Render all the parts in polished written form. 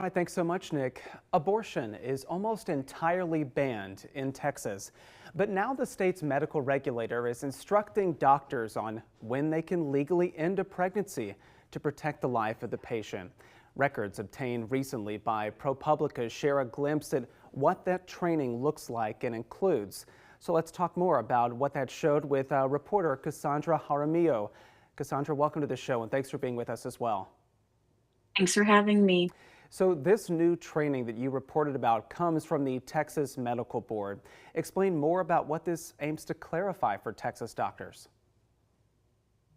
All right, thanks so much, Nick. Abortion is almost entirely banned in Texas, but now the state's medical regulator is instructing doctors on when they can legally end a pregnancy to protect the life of the patient. Records obtained recently by ProPublica share a glimpse at what that training looks like and includes. So let's talk more about what that showed with reporter Cassandra Jaramillo. Cassandra, welcome to the show and thanks for being with us as well. Thanks for having me. So this new training that you reported about comes from the Texas Medical Board. Explain more about what this aims to clarify for Texas doctors.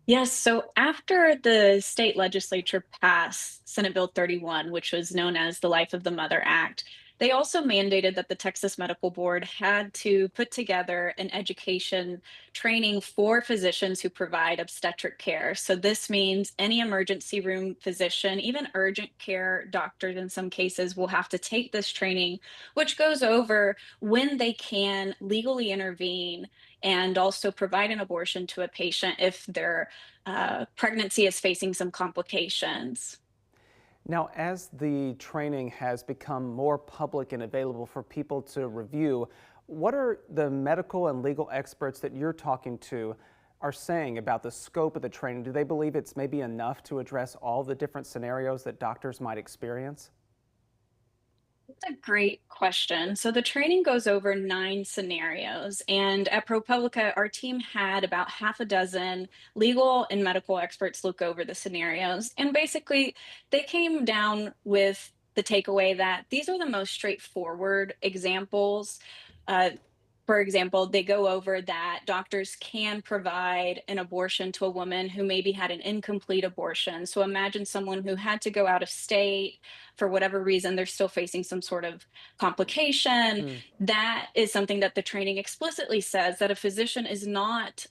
Yes, so after the state legislature passed Senate Bill 31, which was known as the Life of the Mother Act, they also mandated that the Texas Medical Board had to put together an education training for physicians who provide obstetric care. So this means any emergency room physician, even urgent care doctors in some cases, will have to take this training, which goes over when they can legally intervene and also provide an abortion to a patient if their pregnancy is facing some complications. Now, as the training has become more public and available for people to review, what are the medical and legal experts that you're talking to are saying about the scope of the training? Do they believe it's maybe enough to address all the different scenarios that doctors might experience? That's a great question. So the training goes over 9 scenarios, and at ProPublica, our team had about half a dozen legal and medical experts look over the scenarios. And basically, they came down with the takeaway that these are the most straightforward examples. Uh, for example, they go over that doctors can provide an abortion to a woman who maybe had an incomplete abortion. So imagine someone who had to go out of state for whatever reason, they're still facing some sort of complication. Hmm. That is something that the training explicitly says that a physician is not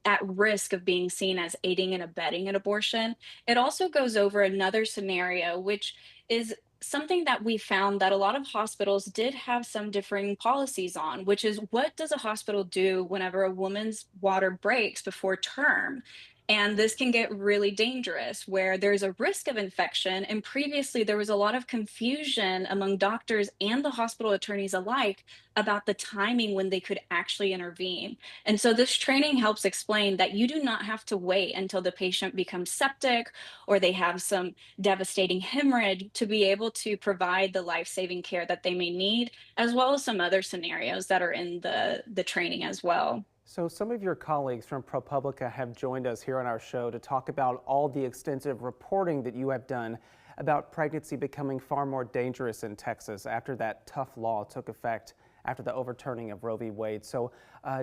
at risk of being seen as aiding and abetting an abortion. It also goes over another scenario, which is something that we found that a lot of hospitals did have some differing policies on, which is what does a hospital do whenever a woman's water breaks before term? And this can get really dangerous where there's a risk of infection. And previously, there was a lot of confusion among doctors and the hospital attorneys alike about the timing when they could actually intervene. And so, this training helps explain that you do not have to wait until the patient becomes septic or they have some devastating hemorrhage to be able to provide the life saving care that they may need, as well as some other scenarios that are in the training as well. So some of your colleagues from ProPublica have joined us here on our show to talk about all the extensive reporting that you have done about pregnancy becoming far more dangerous in Texas after that tough law took effect after the overturning of Roe v. Wade. So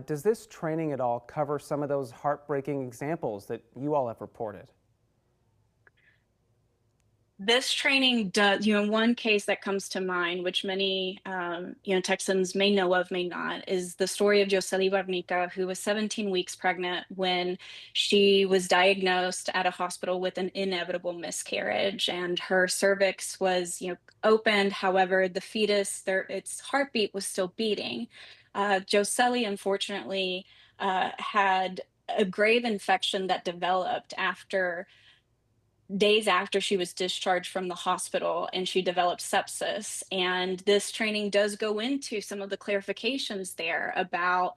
does this training at all cover some of those heartbreaking examples that you all have reported? This training does, one case that comes to mind, which many, Texans may know of, may not, is the story of Josely Barnica, who was 17 weeks pregnant when she was diagnosed at a hospital with an inevitable miscarriage, and her cervix was, opened. However, the fetus, its heartbeat was still beating. Josely, unfortunately, had a grave infection that developed after days after she was discharged from the hospital, and she developed sepsis. And this training does go into some of the clarifications there about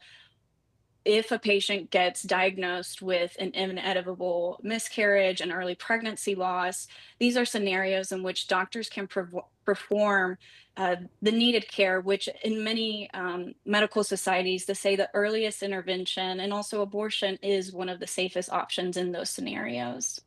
if a patient gets diagnosed with an inevitable miscarriage and early pregnancy loss, these are scenarios in which doctors can perform the needed care, which in many medical societies, they say the earliest intervention and also abortion is one of the safest options in those scenarios.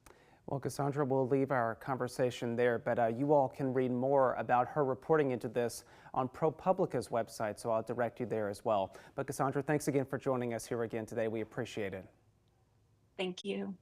Well, Cassandra, we'll leave our conversation there, but you all can read more about her reporting into this on ProPublica's website, so I'll direct you there as well. But Cassandra, thanks again for joining us here again today. We appreciate it. Thank you.